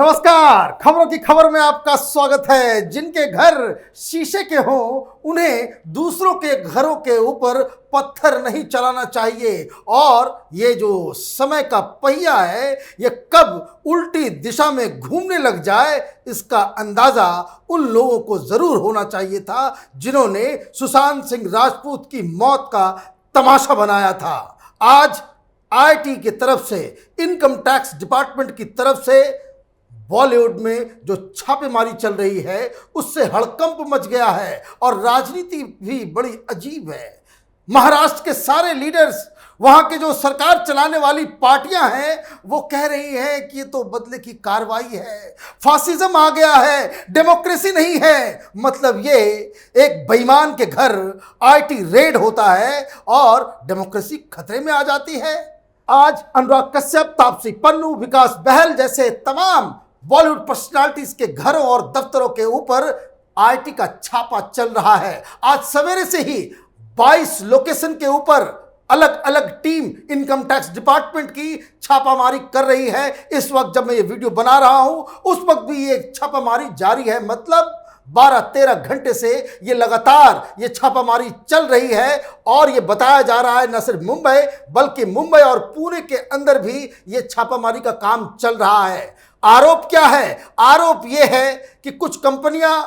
नमस्कार, खबरों की खबर में आपका स्वागत है। जिनके घर शीशे के हों उन्हें दूसरों के घरों के ऊपर पत्थर नहीं चलाना चाहिए और ये जो समय का पहिया है ये कब उल्टी दिशा में घूमने लग जाए इसका अंदाजा उन लोगों को जरूर होना चाहिए था जिन्होंने सुशांत सिंह राजपूत की मौत का तमाशा बनाया था। आज आईटी की तरफ से, इनकम टैक्स डिपार्टमेंट की तरफ से बॉलीवुड में जो छापेमारी चल रही है उससे हड़कंप मच गया है और राजनीति भी बड़ी अजीब है। महाराष्ट्र के सारे लीडर्स, वहां के जो सरकार चलाने वाली पार्टियां हैं वो कह रही हैं कि ये तो बदले की कार्रवाई है, फासिज्म आ गया है, डेमोक्रेसी नहीं है। मतलब ये एक बेईमान के घर आईटी रेड होता है और डेमोक्रेसी खतरे में आ जाती है। आज अनुराग कश्यप, तापसी पन्नू, विकास बहल जैसे तमाम बॉलीवुड पर्सनालिटीज के घरों और दफ्तरों के ऊपर आईटी का छापा चल रहा है। आज सवेरे से ही 22 लोकेशन के ऊपर अलग अलग टीम इनकम टैक्स डिपार्टमेंट की छापामारी कर रही है। इस वक्त जब मैं ये वीडियो बना रहा हूं उस वक्त भी ये छापामारी जारी है। मतलब 12-13 घंटे से ये लगातार ये छापामारी चल रही है और ये बताया जा रहा है न सिर्फ मुंबई बल्कि मुंबई और पुणे के अंदर भी ये छापामारी का काम चल रहा है। आरोप क्या है? आरोप ये है कि कुछ कंपनियां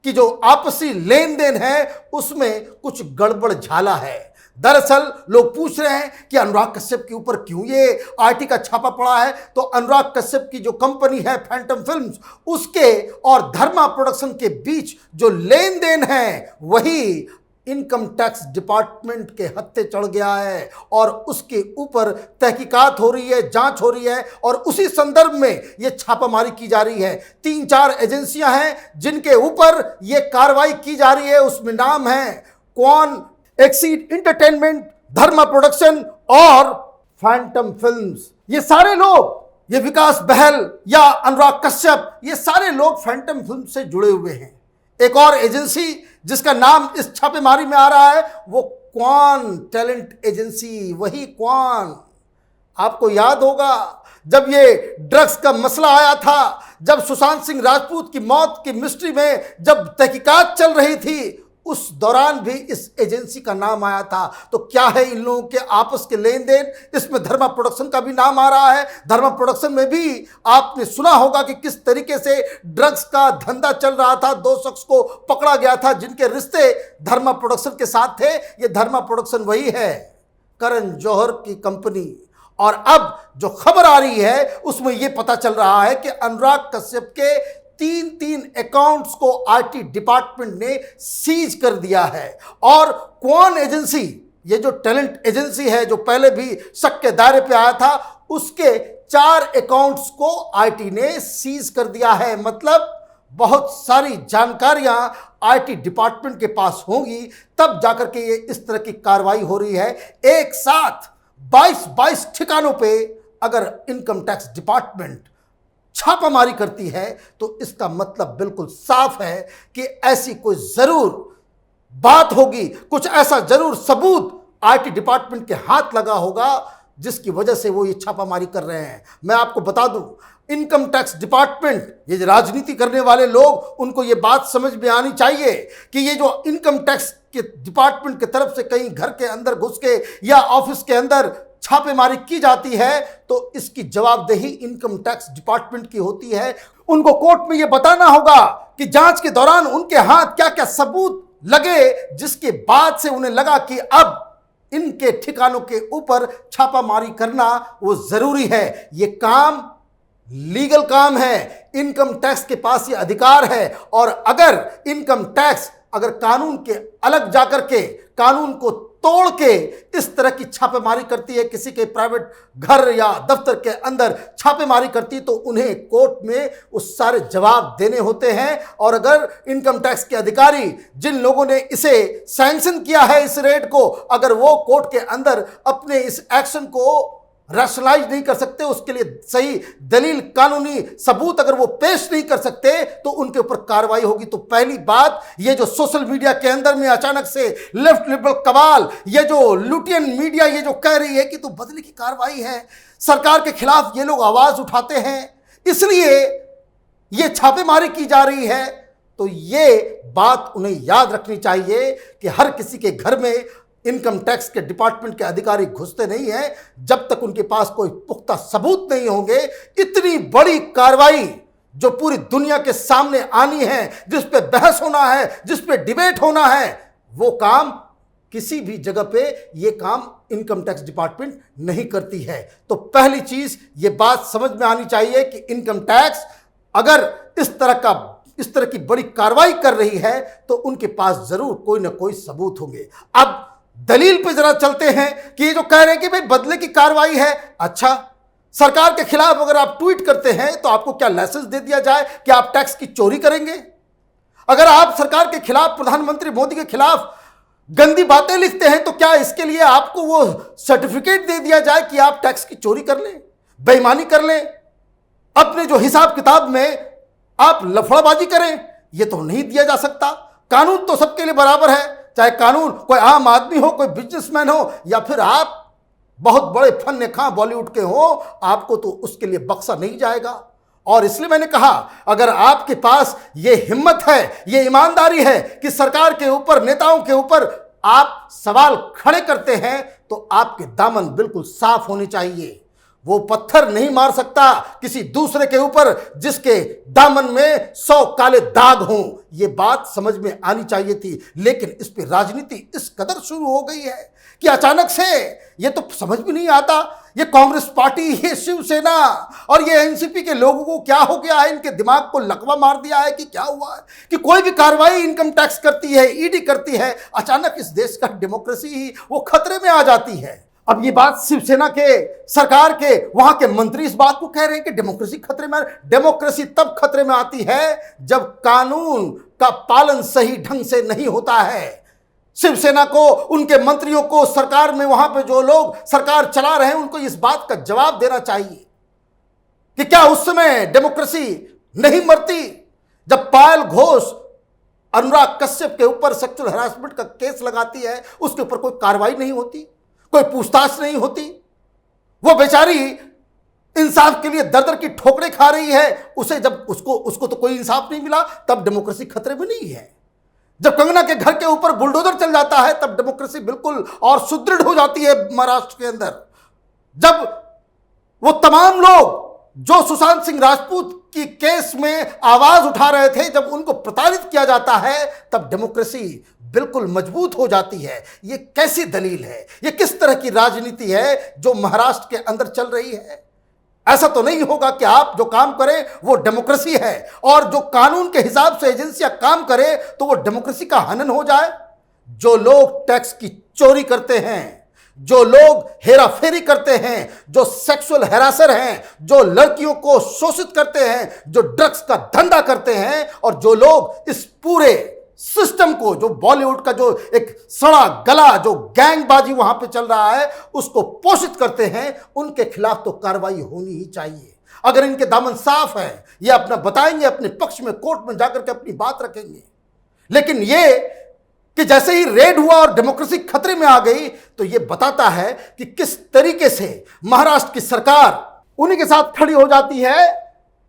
की जो आपसी लेन देन है उसमें कुछ गड़बड़ झाला है। दरअसल लोग पूछ रहे हैं कि अनुराग कश्यप के ऊपर क्यों ये आईटी का छापा पड़ा है। तो अनुराग कश्यप की जो कंपनी है फैंटम फिल्म्स, उसके और धर्मा प्रोडक्शन के बीच जो लेन देन है वही इनकम टैक्स डिपार्टमेंट के हत्थे चढ़ गया है और उसके ऊपर तहकीकात हो रही है, जांच हो रही है और उसी संदर्भ में यह छापामारी की जा रही है। 3-4 एजेंसियां हैं जिनके ऊपर यह कार्रवाई की जा रही है। उसमें नाम है क्वान, एक्सीड एंटरटेनमेंट, धर्मा प्रोडक्शन और फैंटम फिल्म्स। ये सारे लोग, ये विकास बहल या अनुराग कश्यप, ये सारे लोग फैंटम फिल्म से जुड़े हुए हैं। एक और एजेंसी जिसका नाम इस छापेमारी में आ रहा है वो क्वान टैलेंट एजेंसी, वही क्वान। आपको याद होगा जब ये ड्रग्स का मसला आया था, जब सुशांत सिंह राजपूत की मौत की मिस्ट्री में जब तहकीकात चल रही थी उस दौरान भी इस एजेंसी का नाम आया था। तो क्या है इन लोगों के आपस के लेन देन? इसमें धर्मा प्रोडक्शन का भी नाम आ रहा है। धर्मा प्रोडक्शन में भी आपने सुना होगा कि किस तरीके से ड्रग्स का धंधा चल रहा था। 2 शख्स को पकड़ा गया था जिनके रिश्ते धर्मा प्रोडक्शन के साथ थे। ये धर्मा प्रोडक्शन वही है, करण जौहर की कंपनी। और अब जो खबर आ रही है उसमें यह पता चल रहा है कि अनुराग कश्यप के 3 अकाउंट्स को आईटी डिपार्टमेंट ने सीज कर दिया है और क्वान एजेंसी, ये जो टैलेंट एजेंसी है जो पहले भी शक के दायरे पे आया था, उसके 4 अकाउंट्स को आईटी ने सीज कर दिया है। मतलब बहुत सारी जानकारियां आईटी डिपार्टमेंट के पास होंगी तब जाकर के ये इस तरह की कार्रवाई हो रही है। एक साथ 22 ठिकानों पे अगर इनकम टैक्स डिपार्टमेंट छापामारी करती है तो इसका मतलब बिल्कुल साफ है कि ऐसी कोई जरूर बात होगी, कुछ ऐसा जरूर सबूत आईटी डिपार्टमेंट के हाथ लगा होगा जिसकी वजह से वो ये छापामारी कर रहे हैं। मैं आपको बता दूं, इनकम टैक्स डिपार्टमेंट, ये राजनीति करने वाले लोग, उनको ये बात समझ में आनी चाहिए कि ये जो इनकम टैक्स के डिपार्टमेंट की तरफ से कहीं घर के अंदर घुस के या ऑफिस के अंदर छापेमारी की जाती है तो इसकी जवाबदेही इनकम टैक्स डिपार्टमेंट की होती है। उनको कोर्ट में यह बताना होगा कि जांच के दौरान उनके हाथ क्या क्या सबूत लगे जिसके बाद से उन्हें लगा कि अब इनके ठिकानों के ऊपर छापामारी करना वो जरूरी है। ये काम लीगल काम है, इनकम टैक्स के पास ये अधिकार है और अगर इनकम टैक्स अगर कानून के अलग जाकर के, कानून को तोड़ के इस तरह की छापेमारी करती है, किसी के प्राइवेट घर या दफ्तर के अंदर छापेमारी करती तो उन्हें कोर्ट में उस सारे जवाब देने होते हैं। और अगर इनकम टैक्स के अधिकारी, जिन लोगों ने इसे सैंक्शन किया है इस रेड को, अगर वो कोर्ट के अंदर अपने इस एक्शन को रैशनलाइज नहीं कर सकते, उसके लिए सही दलील, कानूनी सबूत अगर वो पेश नहीं कर सकते तो उनके ऊपर कार्रवाई होगी। तो पहली बात, ये जो सोशल मीडिया के अंदर में अचानक से लेफ्ट लिबरल कबाल, ये जो लुटियन मीडिया ये जो कह रही है कि तो बदले की कार्रवाई है, सरकार के खिलाफ ये लोग आवाज उठाते हैं, इसलिए ये छापेमारी की जा रही है, तो ये बात उन्हें याद रखनी चाहिए कि हर किसी के घर में इनकम टैक्स के डिपार्टमेंट के अधिकारी घुसते नहीं हैं जब तक उनके पास कोई पुख्ता सबूत नहीं होंगे। इतनी बड़ी कार्रवाई जो पूरी दुनिया के सामने आनी है, जिस पे बहस होना है, जिस पे डिबेट होना है, वो काम किसी भी जगह पे ये काम इनकम टैक्स डिपार्टमेंट नहीं करती है। तो पहली चीज ये बात समझ में आनी चाहिए कि इनकम टैक्स अगर इस तरह की बड़ी कार्रवाई कर रही है तो उनके पास जरूर कोई ना कोई सबूत होंगे। अब दलील पे जरा चलते हैं कि ये जो कह रहे हैं कि भाई बदले की कार्रवाई है, अच्छा सरकार के खिलाफ अगर आप ट्वीट करते हैं तो आपको क्या लाइसेंस दे दिया जाए कि आप टैक्स की चोरी करेंगे? अगर आप सरकार के खिलाफ, प्रधानमंत्री मोदी के खिलाफ गंदी बातें लिखते हैं तो क्या इसके लिए आपको वो सर्टिफिकेट दे दिया जाए कि आप टैक्स की चोरी कर लें, बेईमानी कर लें, अपने जो हिसाब किताब में आप लफड़ाबाजी करें? ये तो नहीं दिया जा सकता। कानून तो सबके लिए बराबर है, चाहे कानून कोई आम आदमी हो, कोई बिजनेसमैन हो, या फिर आप बहुत बड़े फन खां बॉलीवुड के हो, आपको तो उसके लिए बख्शा नहीं जाएगा। और इसलिए मैंने कहा, अगर आपके पास ये हिम्मत है, ये ईमानदारी है कि सरकार के ऊपर, नेताओं के ऊपर आप सवाल खड़े करते हैं, तो आपके दामन बिल्कुल साफ होने चाहिए। वो पत्थर नहीं मार सकता किसी दूसरे के ऊपर जिसके दामन में 100 काले दाग हों। ये बात समझ में आनी चाहिए थी, लेकिन इस पे राजनीति इस कदर शुरू हो गई है कि अचानक से ये तो समझ भी नहीं आता, ये कांग्रेस पार्टी, ये शिवसेना और ये एनसीपी के लोगों को क्या हो गया है, इनके दिमाग को लकवा मार दिया है कि क्या हुआ है कि कोई भी कार्रवाई इनकम टैक्स करती है, ईडी करती है, अचानक इस देश का डेमोक्रेसी ही वो खतरे में आ जाती है। अब ये बात शिवसेना के, सरकार के, वहां के मंत्री इस बात को कह रहे हैं कि डेमोक्रेसी खतरे में। डेमोक्रेसी तब खतरे में आती है जब कानून का पालन सही ढंग से नहीं होता है। शिवसेना को, उनके मंत्रियों को, सरकार में वहां पे जो लोग सरकार चला रहे हैं, उनको इस बात का जवाब देना चाहिए कि क्या उस समय डेमोक्रेसी नहीं मरती जब पायल घोष अनुराग कश्यप के ऊपर सेक्सुअल हरासमेंट का केस लगाती है, उसके ऊपर कोई कार्रवाई नहीं होती, कोई पूछताछ नहीं होती, वो बेचारी इंसाफ के लिए दर दर की ठोकरें खा रही है, उसे जब उसको तो कोई इंसाफ नहीं मिला, तब डेमोक्रेसी खतरे में नहीं है। जब कंगना के घर के ऊपर बुलडोजर चल जाता है, तब डेमोक्रेसी बिल्कुल और सुदृढ़ हो जाती है महाराष्ट्र के अंदर। जब वो तमाम लोग जो सुशांत सिंह राजपूत की केस में आवाज उठा रहे थे, जब उनको प्रताड़ित किया जाता है, तब डेमोक्रेसी बिल्कुल मजबूत हो जाती है। ये कैसी दलील है, ये किस तरह की राजनीति है जो महाराष्ट्र के अंदर चल रही है? ऐसा तो नहीं होगा कि आप जो काम करें वो डेमोक्रेसी है और जो कानून के हिसाब से एजेंसियां काम करें तो वो डेमोक्रेसी का हनन हो जाए। जो लोग टैक्स की चोरी करते हैं, जो लोग हेरा फेरी करते हैं, जो सेक्सुअल हैरासर हैं, जो लड़कियों को शोषित करते हैं, जो ड्रग्स का धंधा करते हैं, और जो लोग इस पूरे सिस्टम को, जो बॉलीवुड का जो एक सड़ा गला जो गैंगबाजी वहां पे चल रहा है, उसको पोषित करते हैं, उनके खिलाफ तो कार्रवाई होनी ही चाहिए। अगर इनके दामन साफ है, ये अपना बताएंगे, अपने पक्ष में कोर्ट में जाकर के अपनी बात रखेंगे। लेकिन ये कि जैसे ही रेड हुआ और डेमोक्रेसी खतरे में आ गई, तो ये बताता है कि किस तरीके से महाराष्ट्र की सरकार उन्हीं के साथ खड़ी हो जाती है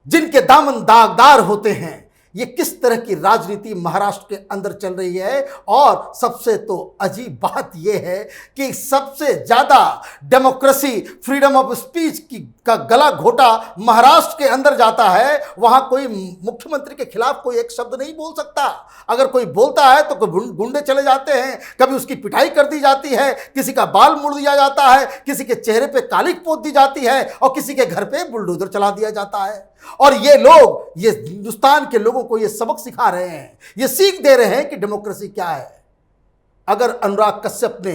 जिनके दामन दागदार होते हैं। ये किस तरह की राजनीति महाराष्ट्र के अंदर चल रही है। और सबसे तो अजीब बात यह है कि सबसे ज्यादा डेमोक्रेसी, फ्रीडम ऑफ स्पीच का गला घोटा महाराष्ट्र के अंदर जाता है। वहां कोई मुख्यमंत्री के खिलाफ कोई एक शब्द नहीं बोल सकता। अगर कोई बोलता है तो कोई गुंडे चले जाते हैं, कभी उसकी पिटाई कर दी जाती है, किसी का बाल मुड़ दिया जाता है, किसी के चेहरे पे कालिक पोत दी जाती है और किसी के घर पे बुलडोजर चला दिया जाता है। और ये लोग, ये हिंदुस्तान के लोगों को ये सबक सिखा रहे हैं, ये सीख दे रहे हैं कि डेमोक्रेसी क्या है। अगर अनुराग कश्यप ने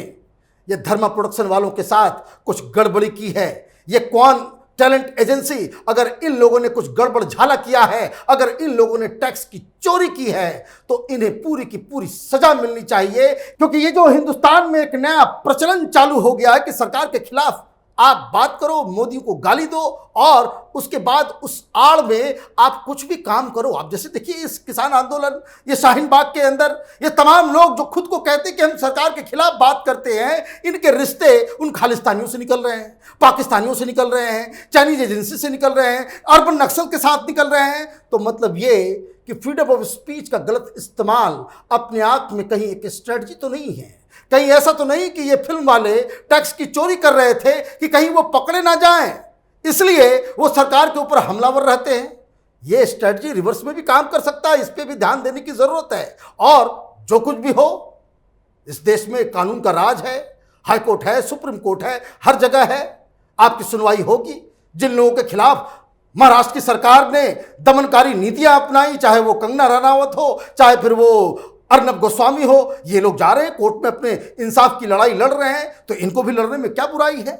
ये धर्मा प्रोडक्शन वालों के साथ कुछ गड़बड़ी की है, ये कौन टैलेंट एजेंसी, अगर इन लोगों ने कुछ गड़बड़ झाला किया है, अगर इन लोगों ने टैक्स की चोरी की है, तो इन्हें पूरी की पूरी सजा मिलनी चाहिए। क्योंकि ये जो हिंदुस्तान में एक नया प्रचलन चालू हो गया है कि सरकार के खिलाफ आप बात करो, मोदी को गाली दो और उसके बाद उस आड़ में आप कुछ भी काम करो। आप जैसे देखिए इस किसान आंदोलन, ये शाहीन बाग के अंदर ये तमाम लोग जो खुद को कहते हैं कि हम सरकार के खिलाफ बात करते हैं, इनके रिश्ते उन खालिस्तानियों से निकल रहे हैं, पाकिस्तानियों से निकल रहे हैं, चाइनीज एजेंसी से निकल रहे हैं, अर्बन नक्सल के साथ निकल रहे हैं। तो मतलब ये कि फ्रीडम ऑफ स्पीच का गलत इस्तेमाल अपने आप में कहीं एक स्ट्रेटजी तो नहीं है, कहीं ऐसा तो नहीं कि ये फिल्म वाले टैक्स की चोरी कर रहे थे कि कहीं वो पकड़े ना जाएं, इसलिए वो सरकार के ऊपर हमलावर रहते हैं। ये स्ट्रेटजी रिवर्स में भी काम कर सकता है, इस पर भी ध्यान देने की जरूरत है। और जो कुछ भी हो, इस देश में कानून का राज है, हाई कोर्ट है, सुप्रीम कोर्ट है, हर जगह है, आपकी सुनवाई होगी। जिन लोगों के खिलाफ महाराष्ट्र की सरकार ने दमनकारी नीतियां अपनाई, चाहे वो कंगना रनावत हो, चाहे फिर वो अर्नब गोस्वामी हो, ये लोग जा रहे हैं कोर्ट में अपने इंसाफ की लड़ाई लड़ रहे हैं, तो इनको भी लड़ने में क्या बुराई है।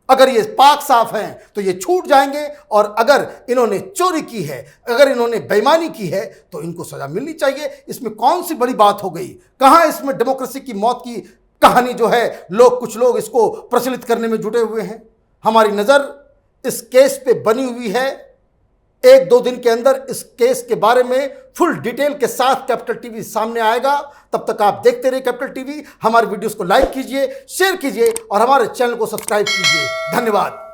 अगर ये पाक साफ हैं तो ये छूट जाएंगे, और अगर इन्होंने चोरी की है, अगर इन्होंने बेईमानी की है, तो इनको सजा मिलनी चाहिए। इसमें कौन सी बड़ी बात हो गई? कहां इसमें डेमोक्रेसी की मौत की कहानी जो है कुछ लोग इसको प्रचलित करने में जुटे हुए हैं। हमारी नजर इस केस पे बनी हुई है। 1-2 दिन के अंदर इस केस के बारे में फुल डिटेल के साथ कैपिटल टीवी सामने आएगा। तब तक आप देखते रहिए कैपिटल टीवी। हमारे वीडियोस को लाइक कीजिए, शेयर कीजिए और हमारे चैनल को सब्सक्राइब कीजिए। धन्यवाद।